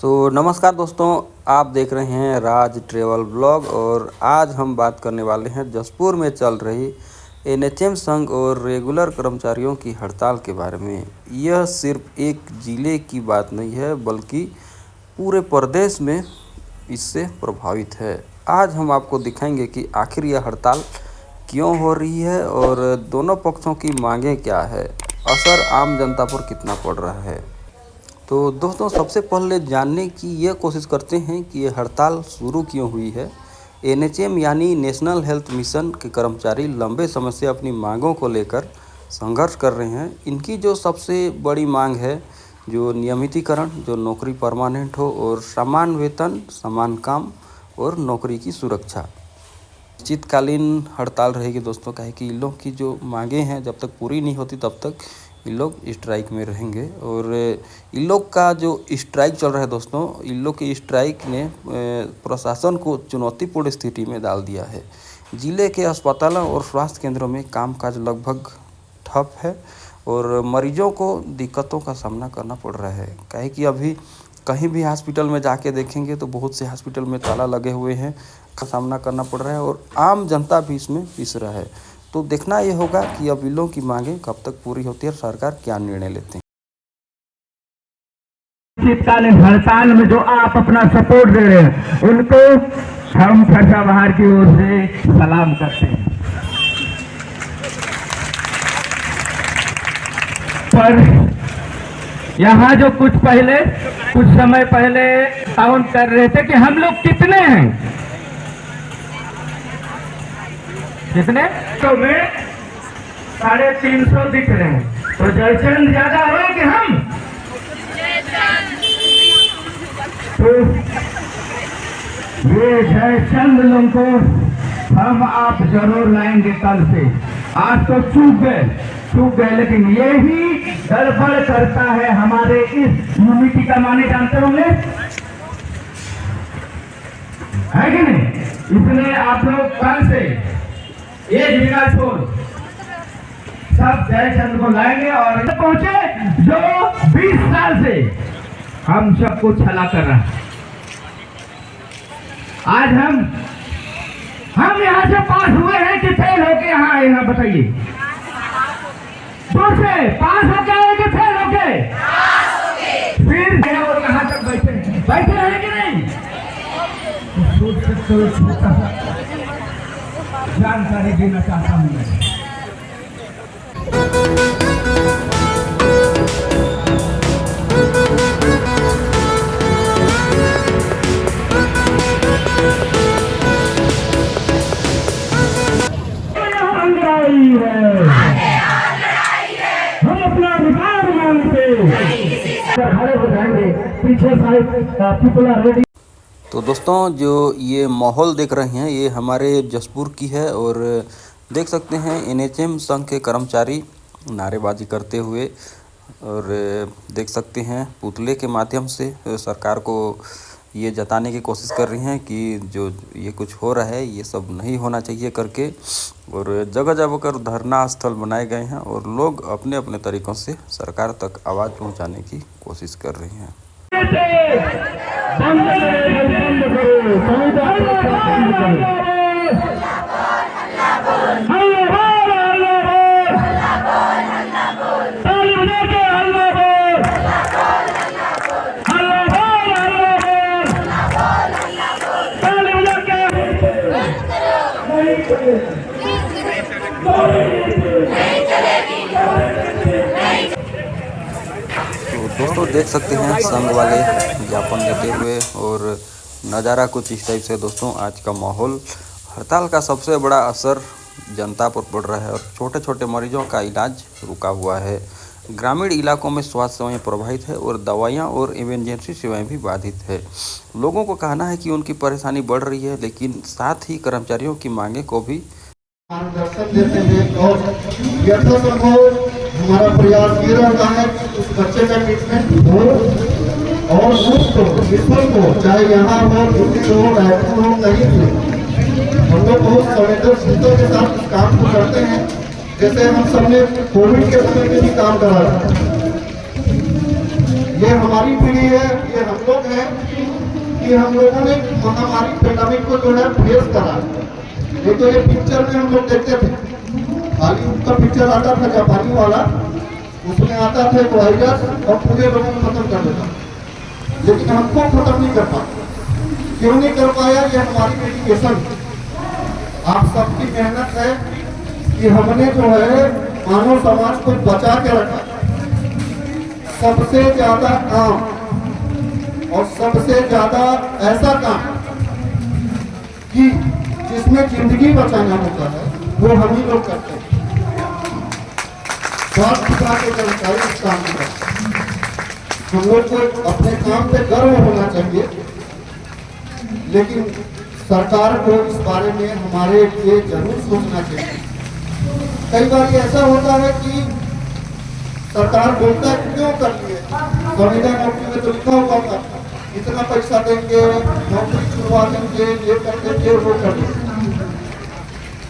नमस्कार दोस्तों, आप देख रहे हैं राज ट्रेवल ब्लॉग। और आज हम बात करने वाले हैं जसपुर में चल रही एनएचएम संघ और रेगुलर कर्मचारियों की हड़ताल के बारे में। यह सिर्फ एक ज़िले की बात नहीं है, बल्कि पूरे प्रदेश में इससे प्रभावित है। आज हम आपको दिखाएंगे कि आखिर यह हड़ताल क्यों हो रही है और दोनों पक्षों की मांगें क्या है, असर आम जनता पर कितना पड़ रहा है। तो दोस्तों, सबसे पहले जानने की यह कोशिश करते हैं कि ये हड़ताल शुरू क्यों हुई है। एनएचएम यानी नेशनल हेल्थ मिशन के कर्मचारी लंबे समय से अपनी मांगों को लेकर संघर्ष कर रहे हैं। इनकी जो सबसे बड़ी मांग है, जो नियमितीकरण, जो नौकरी परमानेंट हो और समान वेतन, समान काम और नौकरी की सुरक्षा। निश्चितकालीन हड़ताल रहेगी दोस्तों, काहे कि इन लोग की जो मांगें हैं जब तक पूरी नहीं होती तब तक इन लोग स्ट्राइक में रहेंगे। और इन लोग का जो स्ट्राइक चल रहा है दोस्तों, इन लोग की स्ट्राइक ने प्रशासन को चुनौतीपूर्ण स्थिति में डाल दिया है। ज़िले के अस्पतालों और स्वास्थ्य केंद्रों में कामकाज लगभग ठप है और मरीजों को दिक्कतों का सामना करना पड़ रहा है। काहे कि अभी कहीं भी हॉस्पिटल में जाके देखेंगे तो बहुत से हॉस्पिटल में ताला लगे हुए हैं, का सामना करना पड़ रहा है और आम जनता भी इसमें पिस रहा है। तो देखना ये होगा कि अब इन लोगों की मांगें कब तक पूरी होती है और सरकार क्या निर्णय लेते हैं। शीतकालीन हड़ताल में जो आप अपना सपोर्ट दे रहे हैं, उनको हम खर्चा बाहर की ओर से सलाम करते हैं। पर यहाँ जो कुछ समय पहले काउंट कर रहे थे कि हम लोग कितने हैं, कितने तो में 350 दिख रहे हैं। तो जयचंद ज्यादा हो कि हम, तो ये जयचंद लोगों को हम आप जरूर लाएंगे कल से। आज तो चूक गए, लेकिन ये ही गड़बड़ करता है हमारे इस यूनिटी का माने जानते होंगे, है कि नहीं। इसलिए आप लोग कल से एक बिना छोड़ सब जयचंद को लाएंगे और पहुंचे जो 20 साल से हम सबको छला कर रहा है। आज हम यहाँ से पास हुए हैं कि फेल होके यहाँ आए हैं, बताइए। दूर से पास होके आए कि फेल होके? फिर और कहाँ तक बैठे रहे कि नहीं? छोटा सा जानकारी देना चाहता हूँ मैं। हम अपना अधिकार मांगते खड़े हो जाएंगे, पीछे साइड। तो दोस्तों, जो ये माहौल देख रहे हैं ये हमारे जसपुर की है और देख सकते हैं एनएचएम संघ के कर्मचारी नारेबाजी करते हुए, और देख सकते हैं पुतले के माध्यम से सरकार को ये जताने की कोशिश कर रही हैं कि जो ये कुछ हो रहा है ये सब नहीं होना चाहिए करके। और जगह जगह पर धरना स्थल बनाए गए हैं और लोग अपने अपने तरीक़ों से सरकार तक आवाज़ पहुंचाने की कोशिश कर रहे हैं। तो दोस्तों, देख सकते हैं संघ वाले ज्ञापन देते हुए, और नज़ारा कुछ इस टाइप से दोस्तों आज का माहौल। हड़ताल का सबसे बड़ा असर जनता पर पड़ रहा है और छोटे छोटे मरीजों का इलाज रुका हुआ है। ग्रामीण इलाकों में स्वास्थ्य सेवाएं प्रभावित है और दवाइयां और इमरजेंसी सेवाएं भी बाधित है। लोगों को कहना है कि उनकी परेशानी बढ़ रही है, लेकिन साथ ही कर्मचारियों की मांगे को भी मार्गदर्शन देते हैं। और यथासंभव हमारा प्रयास ये रहता है कि उस बच्चे का ट्रीटमेंट हो और उसको निःशुल्क हो, चाहे यहाँ हो, दिल्ली हो, रायपुर हो, कहीं भी। हम लोग बहुत संवेदनशीलता के साथ इस काम को करते हैं। जैसे हम सबने कोविड के समय में भी काम करा। ये हमारी पीढ़ी है, ये हम लोग हैं कि हम लोगों ने महामारी पेंडेमिक को जो है फेस करा। नहीं तो ये पिक्चर में हम लोग देखते थे, हॉलीवुड का पिक्चर आता था जापानी वाला, उसमें आता था एक वायरस और पूरे लोगों को खत्म कर देता, लेकिन हमको खत्म नहीं कर पाया। क्यों नहीं कर पाया? ये हमारी डेडिकेशन, आप सबकी मेहनत है कि हमने जो है मानव समाज को बचा के रखा। सबसे ज्यादा काम और सबसे ज्यादा ऐसा काम कि जिसमें जिंदगी बचाना होता है वो हम ही लोग करते हैं। स्वास्थ्य विभाग के कर्मचारी इस काम को करते हैं। हम लोग को अपने काम पे गर्व होना चाहिए, लेकिन सरकार को इस बारे में हमारे लिए जरूर सोचना चाहिए। कई बार ऐसा होता है कि सरकार बोलता है क्यों करती है, संविदा नौकरी में तो लिखा हुआ था इतना पैसा देंगे, नौकरी छुड़वा देंगे, ये कर देंगे, वो कर देंगे,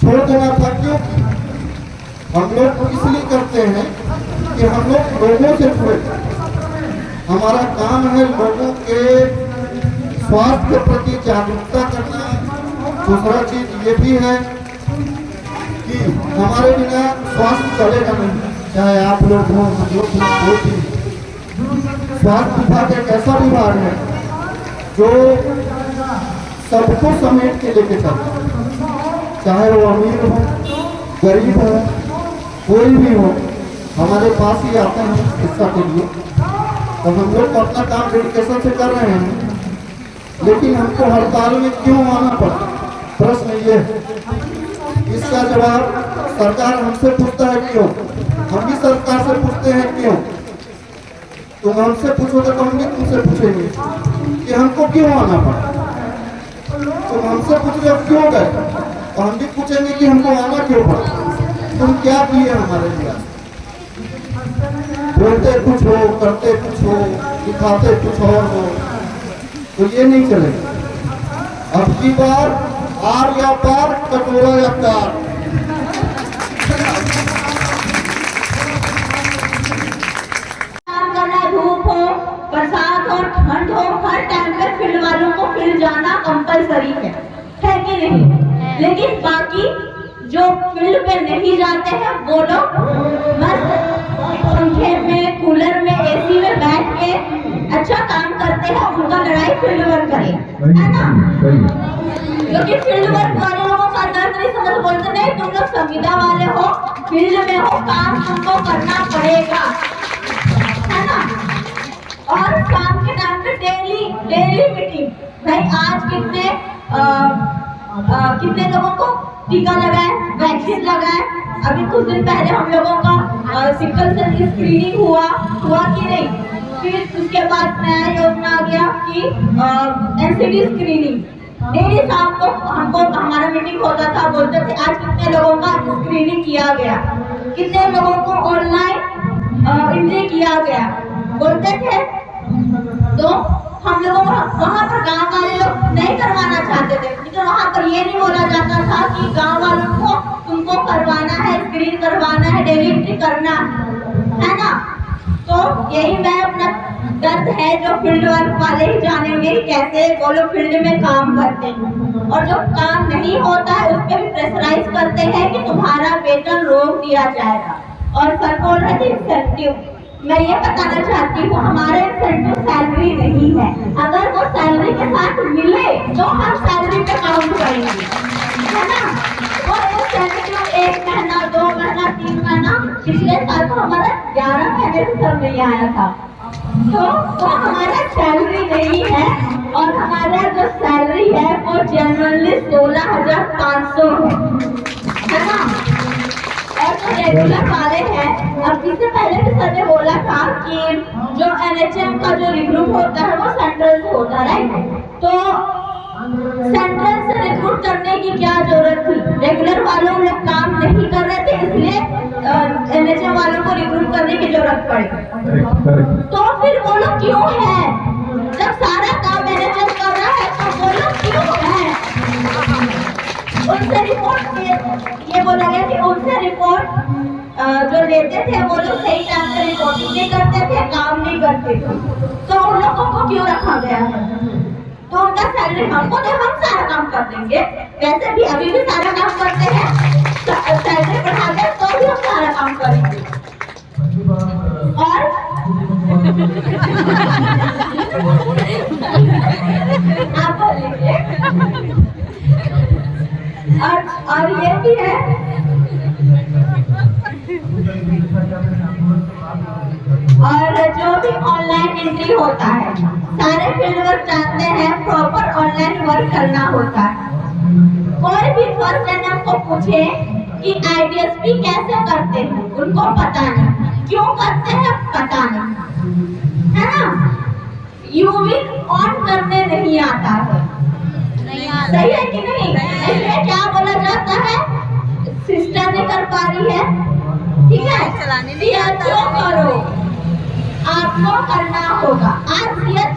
छोड़ देना था। क्यों? हम लोग इसलिए करते हैं कि हम लोग लोगों से जुड़े, हमारा काम है लोगों के स्वास्थ्य के प्रति जागरूकता करना। दूसरा चीज ये भी है कि हमारे बिना स्वास्थ्य चलेगा नहीं, चाहे आप लोग हों, हम लोग हों, कोई भी। स्वास्थ्य विभाग एक ऐसा विभाग है जो सबको समेट के लेके चलता है, चाहे वो अमीर हो, गरीब हो, कोई भी हो, हमारे पास ही आते हैं चिकित्सा के लिए। तो हम लोग अपना काम डेडिकेशन से कर रहे हैं, लेकिन हमको हड़ताल में क्यों आना पड़ा? प्रश्न ये है, इसका जवाब सरकार हमसे पूछता है क्यों, हम भी सरकार से पूछते हैं क्यों। तुम हमसे पूछोगे तो हम भी तुमसे पूछेंगे कि हमको क्यों आना पड़ा। तुम हमसे पूछ रहे हो क्यों गए, तो हम भी पूछेंगे कि हमको आना क्यों पड़ा, तुम क्या किए हमारे लिए। बोलते कुछ हो, करते कुछ हो, दिखाते कुछ और हो, तो ये नहीं चलेगा। अब की बार आर या पार, कटोरा या कार। काम करना, धूप हो, बरसात हो, ठंड हो, हर टाइम पे फील्ड वालों को फील्ड जाना कंपलसरी है कि नहीं? लेकिन बाकी जो फील्ड पे नहीं जाते हैं वो लोग बस पंखे में, कूलर में, एसी में बैठ के अच्छा काम करते हैं। उनका लड़ाई फील्ड वर्क करे, है ना? क्योंकि फील्ड वर्क वाले लोगों का दर्द नहीं समझ, बोलते नहीं तुम लोग संविदा वाले हो, फील्ड में हो, काम तुमको करना पड़ेगा, है ना? और शाम के टाइम पे डेली मीटिंग, भाई आज कितने लोगों को टीका लगाए, वैक्सीन लगाए। अभी कुछ दिन पहले हम लोगों का सिकल सेल की स्क्रीनिंग हुआ कि नहीं? फिर उसके बाद नया योजना आ गया कि एनसीडी स्क्रीनिंग। डेली शाम को हमको हमारा मीटिंग होता था, बोलते थे आज कितने लोगों का स्क्रीनिंग किया गया, कितने लोगों को ऑनलाइन एंट्री किया गया, बोलते थे। तो हम लोगों को वहाँ पर गांव वाले लोग नहीं करवाना चाहते थे, लेकिन वहाँ पर ये नहीं बोला जाता था कि गांव वालों को तुमको करवाना है, स्क्रीन करवाना है, डेली एंट्री करना है ना? तो यही मैं अपना दर्द है जो फील्ड वर्क वाले ही जानेंगे कैसे वो लोग फील्ड में काम करते हैं। और जो काम नहीं होता है उस पर भी प्रेशराइज करते हैं कि तुम्हारा वेतन रोक दिया जाएगा। और सर बोल रहे थे इंसेंटिव, मैं ये बताना चाहती हूँ हमारे इंसेंटिव सैलरी नहीं है। अगर वो सैलरी के साथ मिले तो हम सैलरी पे काउंट करेंगे, है ना? वो इंसेंटिव 1 महीना, 2 महीना, 3 महीना, पिछले साल तो हमारा 11 महीने से सब नहीं आया था। तो हमारा सैलरी नहीं है, और हमारा जो सैलरी है वो जनरली 16,500 है ना? और जो रेगुलर वाले हैं, अब इससे पहले भी सर ने बोला था कि जो एनएचएम का जो रिक्रूट होता है वो सेंट्रल से होता है, तो सेंट्रल से रिक्रूट करने की क्या जरूरत थी? रेगुलर वालों लोग काम नहीं कर रहे थे, इसलिए एनएचएम वालों को रिक्रूट करने की जरूरत पड़ी। तो फिर वो लोग क्यों है? जब सारा काम एनएचएम कर रहा है तो वो लोग क्यों है? उनसे रिपोर्ट ये बोला गया कि उनसे रिपोर्ट जो लेते थे वो लोग सही टाइम पे रिपोर्टिंग नहीं करते थे, काम नहीं करते थे, तो उन लोगों को क्यों रखा गया है? नहीं, हमको तो हम सारा काम कर देंगे, वैसे भी अभी भी सारा काम करते हैं, सैलरी बढ़ाते हैं तो भी हम सारा काम करेंगे। और आप बोलिए। और ये भी है, और जो भी ऑनलाइन एंट्री होता है, सारे फील्ड वर्क जानते हैं, प्रॉपर ऑनलाइन वर्क करना होता है। कोई भी फर्स्ट एनएम को पूछे कि आईडीएसपी कैसे करते हैं, उनको पता नहीं, क्यों करते हैं पता नहीं, है ना। यूवी ऑन करने नहीं आता है, सही है कि नहीं? इसलिए क्या बोला जाता है, सिस्टर ने कर पा रही है, ठीक है, सीएचओ करो, आपको करना होगा। आज सीएच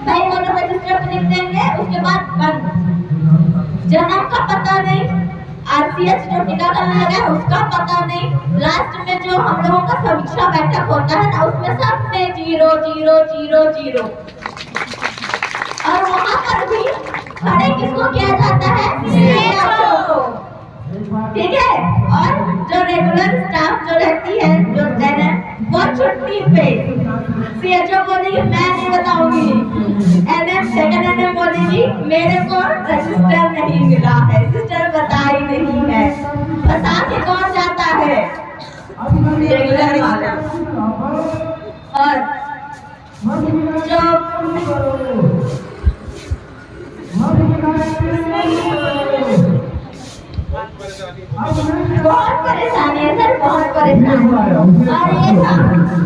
भाई बोलो रजिस्टर पे लिख देंगे, उसके बाद बंद, जन्म का पता नहीं, आरसीएच जो टीकाकरण लगा है उसका पता नहीं, लास्ट में जो हम लोगों का समीक्षा बैठक होता है ना, उसमें सब में 0 0 0 0, और वहाँ पर भी खड़े किसको किया जाता है, सीएचओ को, ठीक है। और जो रेगुलर स्टाफ जो रहती है, जो वो छुट्टी पे, सीएचओ बोलेगी मैं नहीं बताऊंगी, एनएम सेकंड एनएम बोलेगी मेरे को रजिस्टर नहीं मिला है, सिस्टर बताई नहीं है, बता के कौन जाता है, रेगुलर वाला। और जो बहुत परेशानी है सर, बहुत परेशानी। और ये था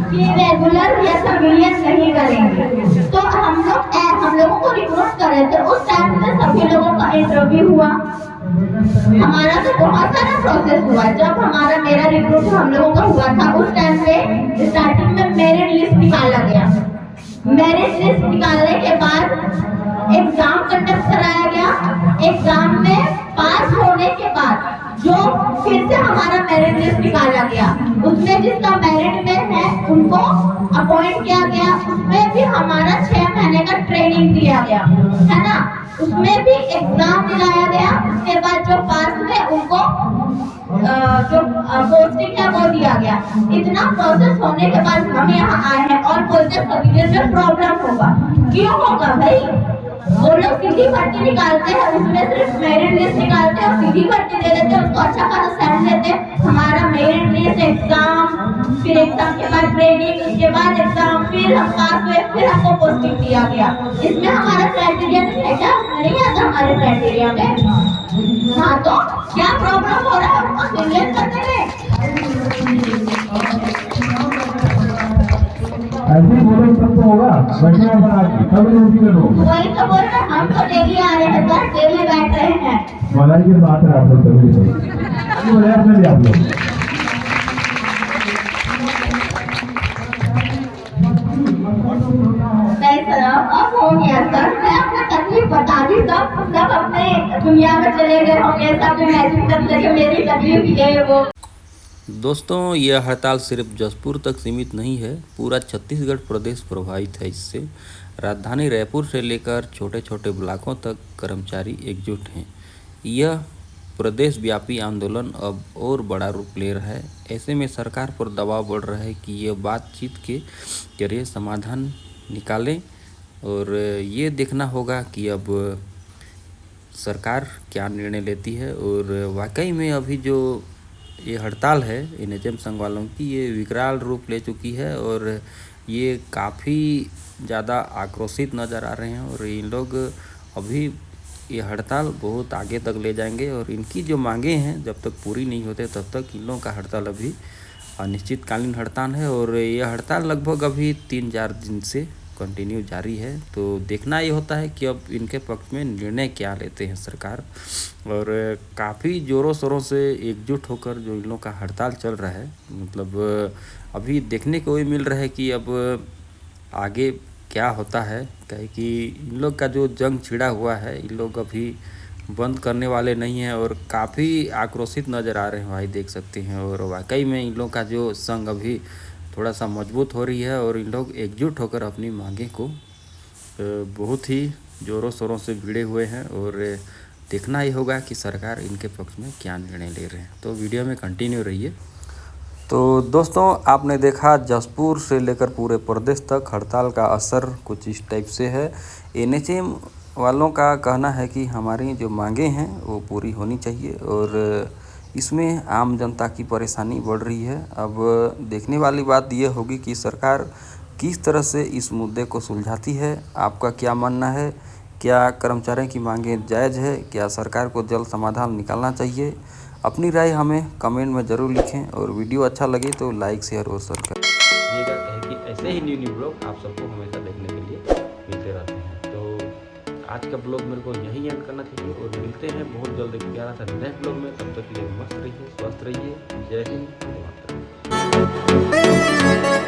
कि रेगुलर या सिविलियन नहीं करेंगे, तो हम लोगों को रिक्रूट करे थे, उस टाइम में सभी लोगों का इंटरव्यू हुआ, हमारा तो बहुत सारा प्रोसेस हुआ। जब मेरा रिक्रूट हम लोगों का हुआ था, उस टाइम पे स्टार्टिंग में मेरिट लिस्ट निकाला गया, मेरिट लिस्ट निकालने के बाद एग्जाम कंडक्ट कराया गया, एग्जाम में पास होने के बाद जो फिर से हमारा मेरिट लिस्ट निकाला गया, उसमें जिसका मेरिट में है उनको अपॉइंट किया गया, उसमें भी हमारा 6 महीने का ट्रेनिंग दिया गया, है ना, उसमें भी एग्जाम दिलाया गया, उसके बाद जो पास हुए उनको जो पोस्टिंग है वो दिया गया। इतना प्रोसेस होने के बाद हम यहाँ आए हैं और बोलते सिविलियन में प्रॉब्लम होगा, क्यों होगा भाई, वो लोग सीधी भर्ती निकालते हैं, उसमें सिर्फ मेरिट लिस्ट निकालते हैं और सीधी भर्ती दे देते हैं, उसको अच्छा खासा सैलरी देते हैं। हमारा मेरिट लिस्ट, एग्जाम, फिर एग्जाम के बाद ट्रेनिंग, उसके बाद एग्जाम, फिर हम पास हुए, फिर हमको पोस्टिंग दिया गया। इसमें हमारा क्राइटेरिया नहीं है क्या, नहीं आता हमारे क्राइटेरिया में। हाँ, तो क्या प्रॉब्लम हो रहा है हमको सिविलियन करने में? ऐसे बोलो तब तो होगा, बढ़िया बना के तब ड्यूटी करो। वही तो बोल रहे, हम तो डेली आ रहे हैं सर, डेली बैठ रहे हैं। मलाई की बात है आप लोग तभी तो मजाक में आप लोग। नहीं सर, अब हो गया सर, मैं अपना तकलीफ बता दी, सब अपने दुनिया में चले गए होंगे, सब इमेजिन कर लेंगे मेरी तकलीफ ये वो। दोस्तों, यह हड़ताल सिर्फ जसपुर तक सीमित नहीं है, पूरा छत्तीसगढ़ प्रदेश प्रभावित है इससे। राजधानी रायपुर से लेकर छोटे छोटे ब्लॉकों तक कर्मचारी एकजुट हैं। यह प्रदेश व्यापी आंदोलन अब और बड़ा रूप ले रहा है। ऐसे में सरकार पर दबाव बढ़ रहा है कि यह बातचीत के जरिए समाधान निकालें, और ये देखना होगा कि अब सरकार क्या निर्णय लेती है। और वाकई में अभी जो ये हड़ताल है एनएचएम संघ वालों की, ये विकराल रूप ले चुकी है और ये काफ़ी ज़्यादा आक्रोशित नज़र आ रहे हैं। और इन लोग अभी ये हड़ताल बहुत आगे तक ले जाएंगे, और इनकी जो मांगे हैं जब तक पूरी नहीं होते तब तक इन लोगों का हड़ताल अभी अनिश्चितकालीन हड़ताल है। और यह हड़ताल लगभग अभी 3-4 दिन से कंटिन्यू जारी है। तो देखना ये होता है कि अब इनके पक्ष में निर्णय क्या लेते हैं सरकार। और काफ़ी ज़ोरों शोरों से एकजुट होकर जो इन लोगों का हड़ताल चल रहा है, मतलब अभी देखने को भी मिल रहा है कि अब आगे क्या होता है। कहे कि इन लोग का जो जंग छिड़ा हुआ है, इन लोग अभी बंद करने वाले नहीं हैं और काफ़ी आक्रोशित नज़र आ रहे हैं भाई, देख सकते हैं। और वाकई में इन लोग का जो संघ अभी थोड़ा सा मजबूत हो रही है और इन लोग एकजुट होकर अपनी मांगे को बहुत ही ज़ोरों शोरों से भिड़े हुए हैं और देखना ही होगा कि सरकार इनके पक्ष में क्या निर्णय ले रहे हैं। तो वीडियो में कंटिन्यू रहिए। तो दोस्तों, आपने देखा जशपुर से लेकर पूरे प्रदेश तक हड़ताल का असर कुछ इस टाइप से है। एनएचएम वालों का कहना है कि हमारी जो मांगें हैं वो पूरी होनी चाहिए और इसमें आम जनता की परेशानी बढ़ रही है। अब देखने वाली बात यह होगी कि सरकार किस तरह से इस मुद्दे को सुलझाती है। आपका क्या मानना है? क्या कर्मचारियों की मांगें जायज़ है? क्या सरकार को जल्द समाधान निकालना चाहिए? अपनी राय हमें कमेंट में ज़रूर लिखें और वीडियो अच्छा लगे तो लाइक शेयर और सब्सक्राइब करें कि ऐसे ही न्यू ब्लॉग आप सबको हमेशा देखने के लिए मिलते रहते हैं। तो आज का ब्लॉग मेरे को यहीं एंड करना चाहिए और मिलते हैं बहुत जल्द एक प्यारा सा नेक्स्ट ब्लॉग में। तब तक के लिए मस्त रहिए, स्वस्थ रहिए। जय हिंद, जय माता।